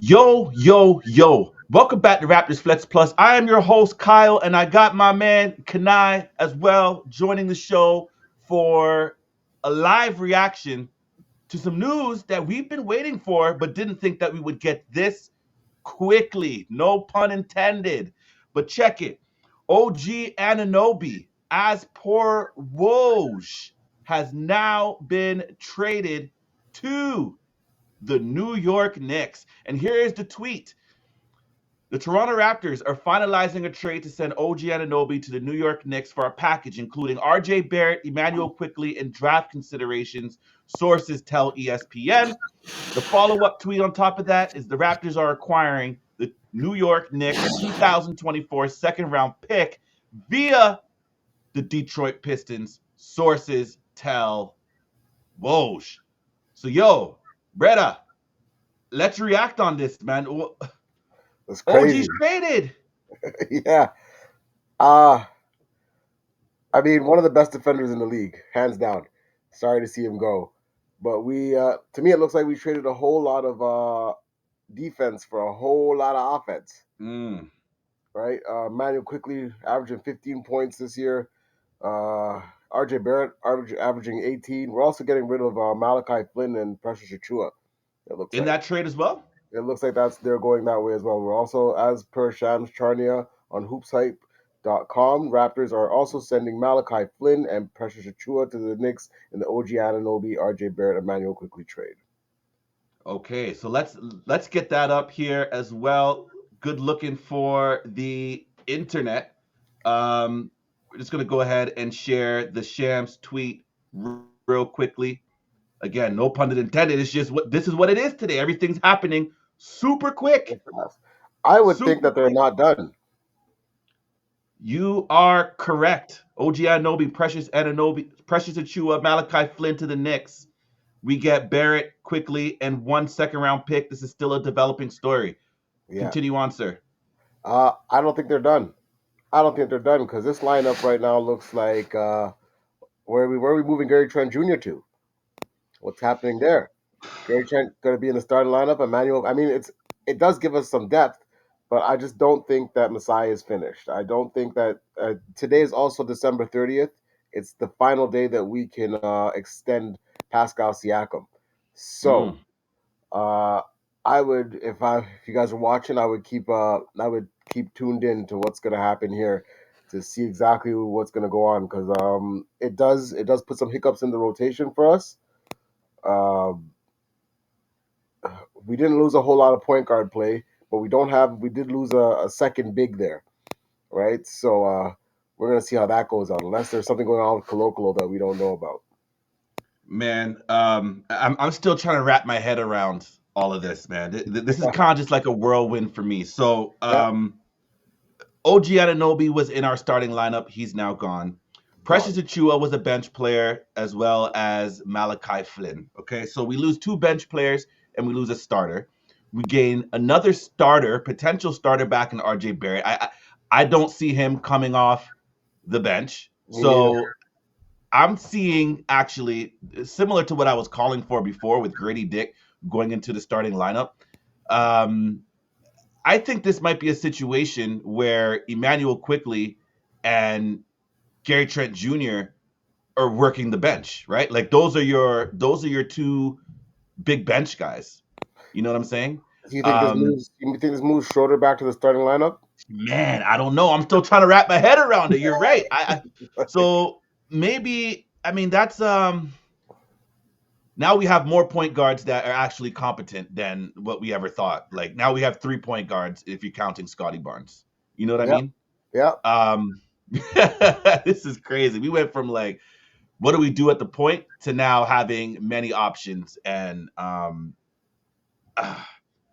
Yo, yo, yo. Welcome back to Raptors Flex Plus. I am your host, Kyle, and I got my man, Kani, as well, joining the show for a live reaction to some news that we've been waiting for, but didn't think that we would get this quickly. No pun intended. But check it. OG Anunoby, as per Woj, has now been traded to the New York Knicks. And here is the tweet. The Toronto Raptors are finalizing a trade to send OG Anunoby to the New York Knicks for a package including RJ Barrett, Immanuel quickly, and draft considerations, sources tell ESPN. The follow up tweet on top of that is the Raptors are acquiring the New York Knicks 2024 second round pick via the Detroit Pistons, sources tell Woj. So, yo, Bretta, let's react on this, man. That's OG's crazy. traded. Yeah. Uh I mean, one of the best defenders in the league, hands down. Sorry to see him go. But to me it looks like we traded a whole lot of defense for a whole lot of offense, Mm. right? Manuel quickly averaging 15 points this year. Uh RJ Barrett averaging 18. We're also getting rid of Malachi Flynn and Precious Achua, it looks In like. that trade as well? It looks like they're going that way as well. We're also, as per Shams Charnia on hoopshype.com, Raptors are also sending Malachi Flynn and Precious Achua to the Knicks in the OG Anunoby, RJ Barrett, Emmanuel quickly trade. Okay, so let's get that up here as well. Good looking for the internet. We're just gonna go ahead and share the Shams tweet real quickly. Again, no pun intended. It's just what this is what it is today. Everything's happening super quick. I would think Super that they're quick. not done. You are correct. OG Anunoby, Precious Achua, Malachi Flynn to the Knicks. We get Barrett quickly and 1 second round pick. This is still a developing story. Yeah. Continue on, sir. I don't think they're done. I don't think they're done because this lineup right now looks like where are we moving Gary Trent Jr. to? What's happening there? Gary Trent going to be in the starting lineup. Emmanuel. I mean, it does give us some depth, but I just don't think that Messiah is finished. I don't think that today is also December 30th. It's the final day that we can extend Pascal Siakam. So Mm. uh, if you guys are watching, I would keep tuned in to what's going to happen here to see exactly what's going to go on because it does put some hiccups in the rotation for us. Um, we didn't lose a whole lot of point guard play, but we did lose a second big there, right? So we're gonna see how that goes on, unless there's something going on with Colocolo that we don't know about. Man, I'm still trying to wrap my head around all of this, man. This is kind of just like a whirlwind for me. So, Yeah, OG Anunoby was in our starting lineup. He's now gone. Precious gone. Achua was a bench player as well as Malachi Flynn. Okay, so we lose two bench players and we lose a starter. We gain another starter, potential starter back in RJ Barrett. I don't see him coming off the bench. Me neither. So I'm seeing actually similar to what I was calling for before with Grady Dick going into the starting lineup. Um, I think this might be a situation where Immanuel quickly and Gary Trent Jr. are working the bench, right? Like those are your two big bench guys. You know what I'm saying? Do you think this Um, moves? You think this moves Schroeder back to the starting lineup? Man, I don't know. I'm still trying to wrap my head around it. You're right. So maybe I mean that's now we have more point guards that are actually competent than what we ever thought. Like now we have 3 point guards if you're counting Scotty Barnes. You know what I Yep, mean? yep. Um, this is crazy. We went from like, what do we do at the point to now having many options. And uh,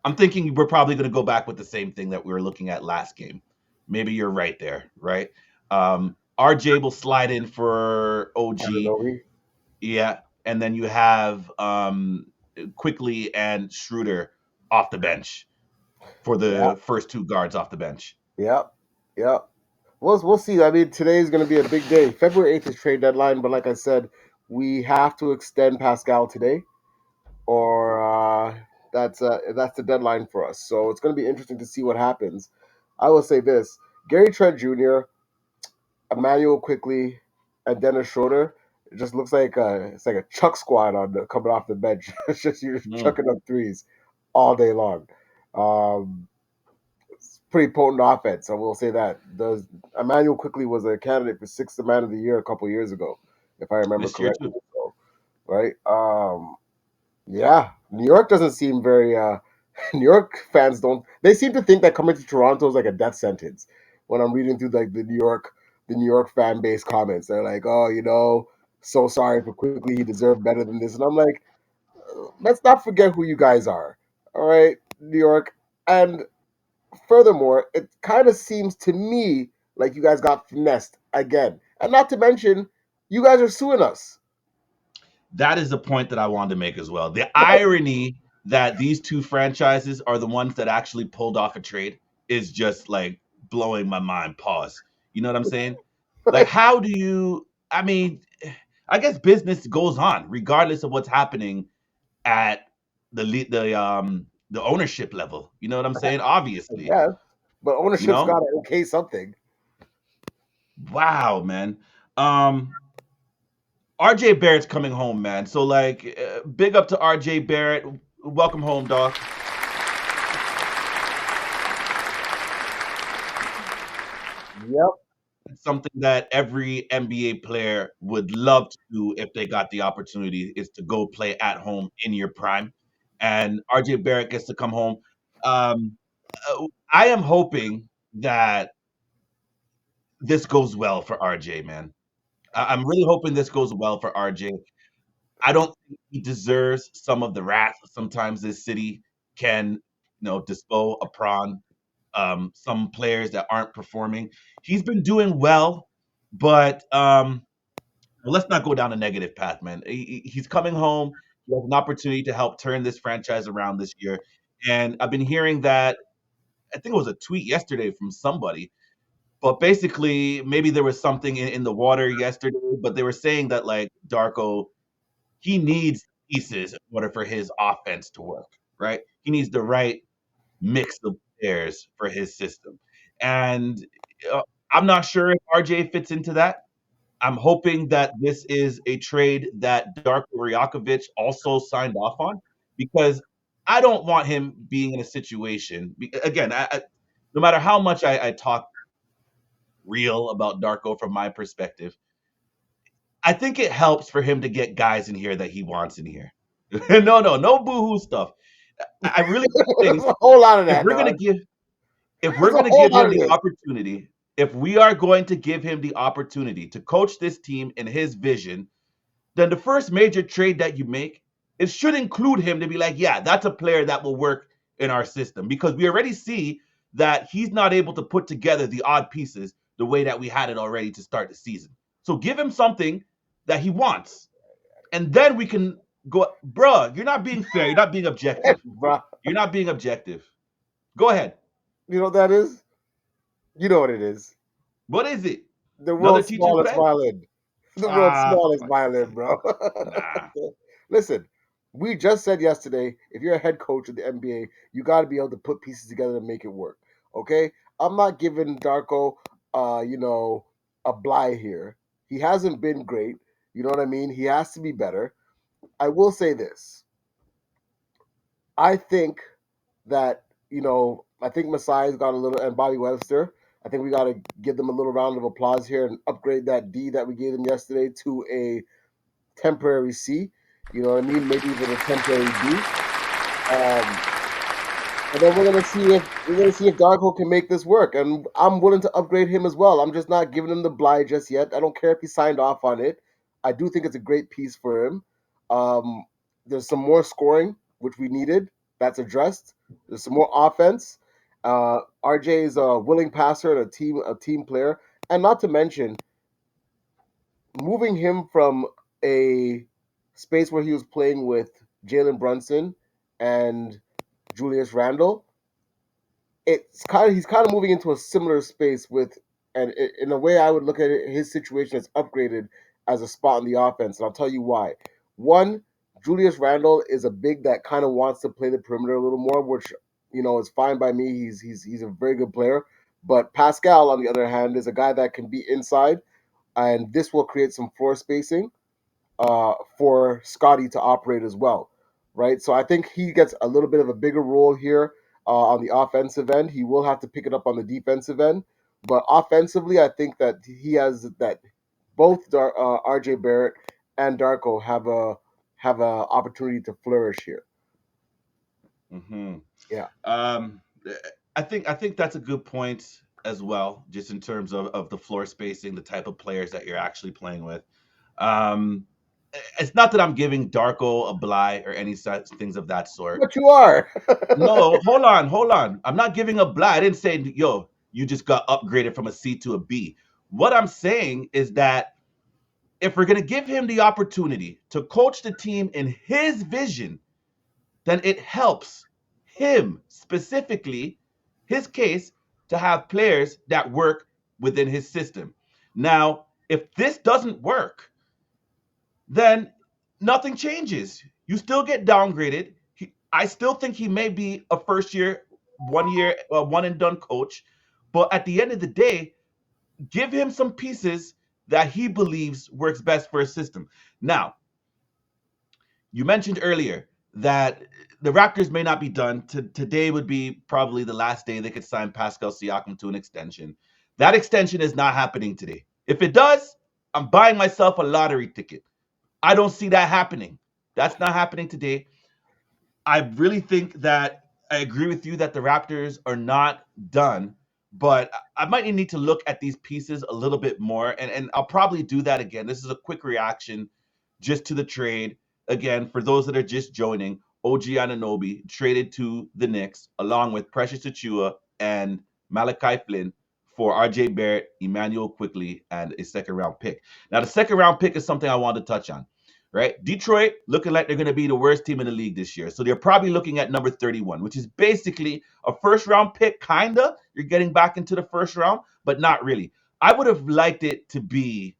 I'm thinking we're probably going to go back with the same thing that we were looking at last game. Maybe you're right there, right? RJ will slide in for OG. Anunoby. Yeah, and then you have quickly and Schroeder off the bench for Yep, the first two guards off the bench. yep, yep. We'll see. I mean, today is going to be a big day. February 8th is trade deadline, but like I said, we have to extend Pascal today, or That's the deadline for us. So it's going to be interesting to see what happens. I will say this: Gary Trent Jr., Immanuel quickly, and Dennis Schroeder. It just looks like it's like a chuck squad coming off the bench. It's just you're Mm. chucking up threes all day long. Um, it's pretty potent offense. I will say that. The Immanuel quickly was a candidate for sixth man of the year a couple years ago, if I remember This year correctly. too. So, right? Yeah, New York doesn't seem very. New York fans don't. They seem to think that coming to Toronto is like a death sentence. When I'm reading through like the New York fan base comments, they're like, "Oh, so sorry for quickly. He deserved better than this." And I'm like, let's not forget who you guys are. All right, New York. And furthermore, it kind of seems to me like you guys got finessed again. And not to mention, you guys are suing us. That is the point that I wanted to make as well. The irony that these two franchises are the ones that actually pulled off a trade is just like blowing my mind. Pause. You know what I'm saying? Like, how do you? I mean, I guess business goes on regardless of what's happening at the ownership level. You know what I'm saying? Obviously, Yeah, but you ownership's got know. to okay something. Wow, man. Um, RJ Barrett's coming home, man. So like, big up to RJ Barrett. Welcome home, dog. Yep. It's something that every NBA player would love to do if they got the opportunity is to go play at home in your prime. And RJ Barrett gets to come home. Um, I am hoping that this goes well for RJ, man. I'm really hoping this goes well for RJ. I don't think he deserves some of the wrath sometimes this city can, dispo upon some players that aren't performing. He's been doing well, but well, let's not go down a negative path, man. He's coming home. He has an opportunity to help turn this franchise around this year. And I've been hearing that, I think it was a tweet yesterday from somebody, but basically, maybe there was something in the water yesterday, but they were saying that, like, Darko, he needs pieces in order for his offense to work, right? He needs the right mix of players for his system. And uh, I'm not sure if RJ fits into that. I'm hoping that this is a trade that Darko Rajakovic also signed off on because I don't want him being in a situation. Again, no matter how much I talk real about Darko from my perspective, I think it helps for him to get guys in here that he wants in here. No boohoo stuff. I really There's think a whole lot of if that, we're gonna dog. give if we're There's a gonna whole give lot him of the this. opportunity, if we are going to give him the opportunity to coach this team in his vision, then the first major trade that you make, it should include him to be like, yeah, that's a player that will work in our system because we already see that he's not able to put together the odd pieces the way that we had it already to start the season. So give him something that he wants, and then we can go, bruh. You're not being fair. You're not being objective. Bruh. You're not being objective. Go ahead. You know what that is? You know what it is. What is it? The Another world's teacher's smallest pet? violin. The world's Ah, smallest fuck. violin, bro. Nah. Listen, we just said yesterday, if you're a head coach of the NBA, you got to be able to put pieces together and make it work. Okay, I'm not giving Darko, a bly here. He hasn't been great. You know what I mean? He has to be better. I will say this. I think that I think Masai's got a little, and Bobby Webster. I think we got to give them a little round of applause here and upgrade that D that we gave them yesterday to a temporary C. You know what I mean? Maybe even a temporary D. Um, and then we're gonna see if Darko can make this work. And I'm willing to upgrade him as well. I'm just not giving him the Bly just yet. I don't care if he signed off on it. I do think it's a great piece for him. Um, there's some more scoring which we needed. That's addressed. There's some more offense. RJ is a willing passer and a team player, and not to mention moving him from a space where he was playing with Jalen Brunson and Julius Randle. He's kind of moving into a similar space with, and in a way I would look at it, his situation is upgraded as a spot in the offense, and I'll tell you why. One, Julius Randle is a big that kind of wants to play the perimeter a little more, which is fine by me. He's a very good player. But Pascal, on the other hand, is a guy that can be inside, and this will create some floor spacing for Scotty to operate as well, right? So I think he gets a little bit of a bigger role here on the offensive end. He will have to pick it up on the defensive end, but offensively, I think that he has that both RJ Barrett and Darko have a opportunity to flourish here. Hmm. Yeah. Um, I think that's a good point as well, just in terms of the floor spacing, the type of players that you're actually playing with. Um, it's not that I'm giving Darko a bly or any such things of that sort. But you are. No, hold on. I'm not giving a blah. I didn't say, yo, you just got upgraded from a C to a B. What I'm saying is that if we're going to give him the opportunity to coach the team in his vision, then it helps him specifically, his case, to have players that work within his system. Now, if this doesn't work, then nothing changes. You still get downgraded. I still think he may be a first year, 1 year, one and done coach. But at the end of the day, give him some pieces that he believes works best for his system. Now, you mentioned earlier that the Raptors may not be done. Today would be probably the last day they could sign Pascal Siakam to an extension. That extension is not happening today. If it does, I'm buying myself a lottery ticket. I don't see that happening. That's not happening today. I really think that I agree with you that the Raptors are not done, but I might need to look at these pieces a little bit more, and I'll probably do that again. This is a quick reaction just to the trade. Again, for those that are just joining, OG Anunoby traded to the Knicks along with Precious Achua and Malachi Flynn for RJ Barrett, Immanuel quickly, and a second round pick. Now, the second round pick is something I want to touch on, right? Detroit looking like they're going to be the worst team in the league this year. So they're probably looking at number 31, which is basically a first round pick, kind of. You're getting back into the first round, but not really. I would have liked it to be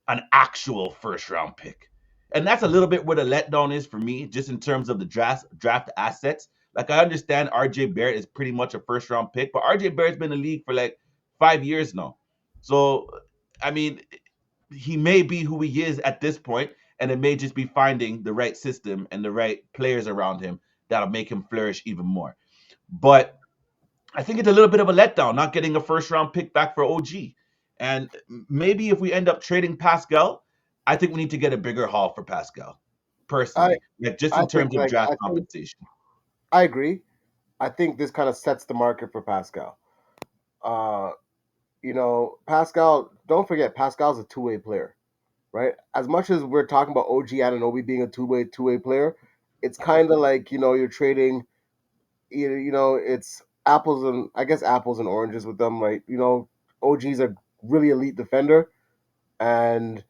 an actual first round pick. And that's a little bit where the letdown is for me, just in terms of the draft assets. Like I understand RJ Barrett is pretty much a first round pick, but RJ Barrett's been in the league for like 5 years now. So I mean, he may be who he is at this point, and it may just be finding the right system and the right players around him that'll make him flourish even more. But I think it's a little bit of a letdown not getting a first round pick back for OG. And maybe if we end up trading Pascal, I think we need to get a bigger haul for Pascal, I personally, like just I in think terms of draft compensation. I agree. I think this kind of sets the market for Pascal. Uh, Pascal. Don't forget, Pascal's a two-way player, right? As much as we're talking about OG Anunoby being a two-way player, it's kind of like you're trading. It's apples and I guess apples and oranges with them, right? OG's a really elite defender and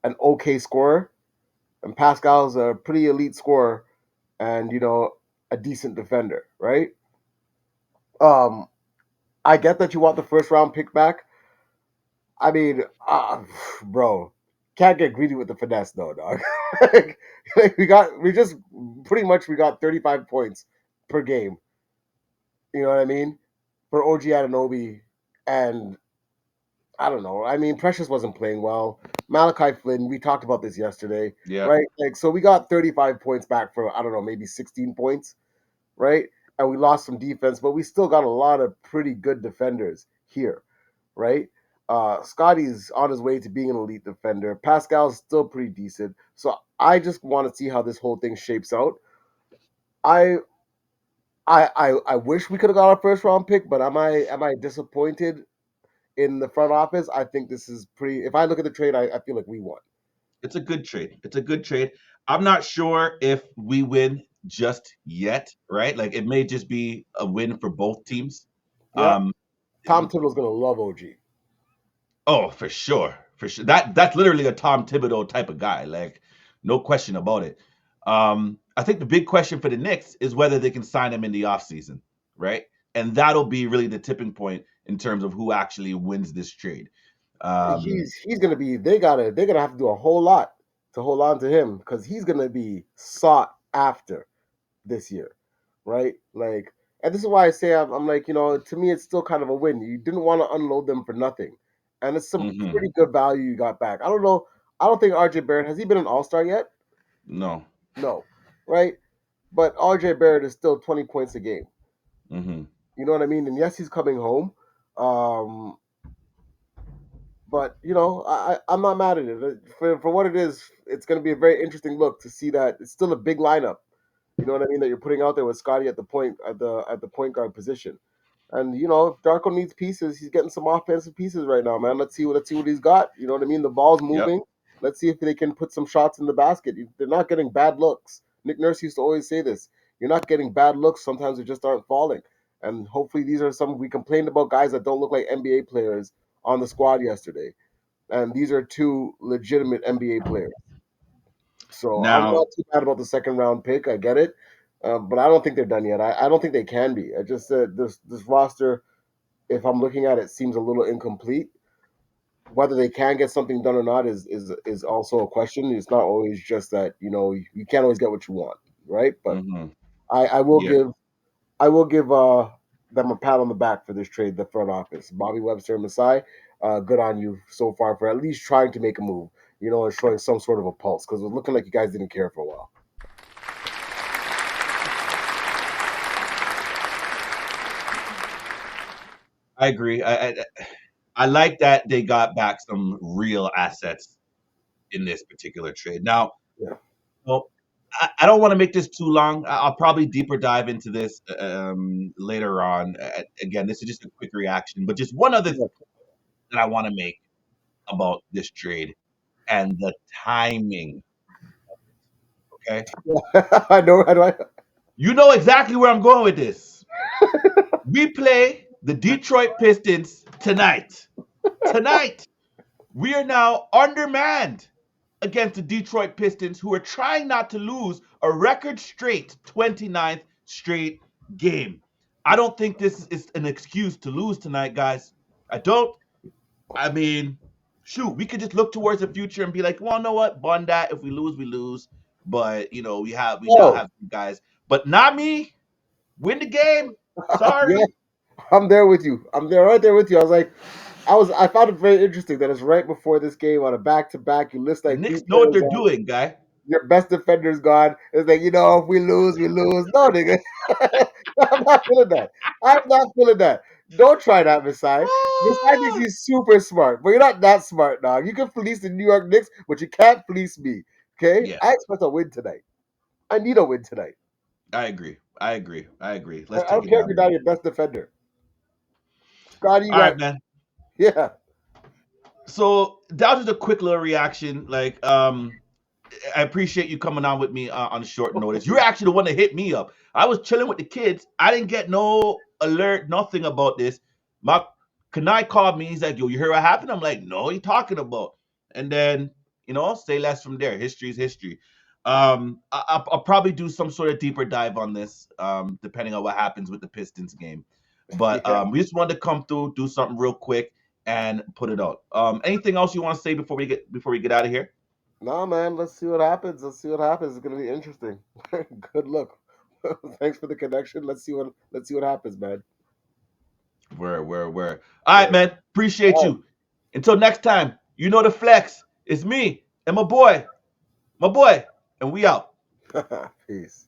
an okay scorer, and Pascal's a pretty elite scorer and a decent defender, right? Um, I get that you want the first round pick back. I mean, bro, can't get greedy with the finesse though, dog. like we got 35 points per game. You know what I mean? For OG Anunoby, and I don't know. I mean, Precious wasn't playing well. Malachi Flynn, we talked about this yesterday, Yeah, right? Like, so we got 35 points back for I don't know, maybe 16 points, right? And we lost some defense, but we still got a lot of pretty good defenders here, right? Scotty's on his way to being an elite defender. Pascal's still pretty decent. So I just want to see how this whole thing shapes out. I I wish we could have got our first round pick, but am I disappointed in the front office? I think this is pretty. If I look at the trade, I feel like we won. it's a good trade. It's a good trade. I'm not sure if we win just yet, right? Like it may just be a win for both teams. Yeah, Um, Tom Thibodeau's gonna love OG. Oh, for sure, for sure. That's literally a Tom Thibodeau type of guy. Like, no question about it. I think the big question for the Knicks is whether they can sign him in the offseason, right? And that'll be really the tipping point in terms of who actually wins this trade. Um, He's gonna be. They're gonna have to do a whole lot. to hold on to him because he's gonna be sought after this year, right? Like, and this is why I say I'm like, to me, it's still kind of a win. You didn't want to unload them for nothing, and it's some Mm-hmm. pretty good value you got back. I don't know. I don't think RJ Barrett has he been an All Star yet? No. No, right? But RJ Barrett is still 20 points a game. Mm-hmm. You know what I mean? And yes, he's coming home. Um, but I'm not mad at it. For what it is, it's going to be a very interesting look to see that it's still a big lineup. You know what I mean? That you're putting out there with Scotty at the point guard position. And if Darko needs pieces, he's getting some offensive pieces right now, man. Let's see what he's got. You know what I mean? The ball's Yep. moving. Let's see if they can put some shots in the basket. They're not getting bad looks. Nick Nurse used to always say this. You're not getting bad looks. Sometimes they just aren't falling. And hopefully these are some we complained about guys that don't look like NBA players on the squad yesterday. And these are two legitimate NBA players. So I'm Now. not too bad about the second round pick. I get it. But I don't think they're done yet. I don't think they can be. I just said this roster, if I'm looking at it, seems a little incomplete. Whether they can get something done or not is also a question. It's not always just that you can't always get what you want, right? But Mm-hmm. I will Yeah. give them a pat on the back for this trade. The front office, Bobby Webster and Masai, good on you so far for at least trying to make a move, and showing some sort of a pulse because it was looking like you guys didn't care for a while. I agree. I like that they got back some real assets in this particular trade. Now, Yeah. well, I don't want to make this too long. I'll probably deeper dive into this later on. Again, this is just a quick reaction, but just one other thing that I want to make about this trade and the timing. Okay, I know. I know. you know exactly where I'm going with this. We play the Detroit Pistons tonight. Tonight, we are now undermanned against the Detroit Pistons, who are trying not to lose a record straight 29th straight game. I don't think this is an excuse to lose tonight, guys. I don't. I mean, shoot, we could just look towards the future and be like, well, know what? Bun that. If we lose, we lose. But we now Oh, have some guys. But not me. Win the game. yeah, Sorry. I'm there with you. I'm there right there with you. I found it very interesting that it's right before this game on a back to back. You list The like three Knicks know what players they're on. doing, guy. Your best defender's gone. It's like, if we lose, we lose. No, nigga. I'm not feeling that. I'm not feeling that. Don't try that, Masai. Masai thinks Ah! he's super smart, but you're not that smart, dog. You can fleece the New York Knicks, but you can't fleece me. Okay? Yeah, I expect a win tonight. I need a win tonight. I agree. I agree. I agree. I Let's take don't it care if down you're then. not your best defender. Scotty, you All got right, man. yeah. So that was just a quick little reaction. I appreciate you coming on with me on short notice. You're actually the one that hit me up. I was chilling with the kids. I didn't get no alert, nothing about this. My Kanai called me. He's like, "Yo, you hear what happened?" I'm like, "No, what you talking about?" And then say less from there. History is history. I'll probably do some sort of deeper dive on this, depending on what happens with the Pistons game. But Yeah. we just wanted to come through, do something real quick, and put it out. Anything else you want to say before we get out of here? No, man. Let's see what happens. Let's see what happens. It's gonna be interesting. Good luck. Thanks for the connection. Let's see what happens, man. Where? All right, Word. man. Appreciate All you. Until next time, you know the flex. It's me and my boy, and we out. right. Peace.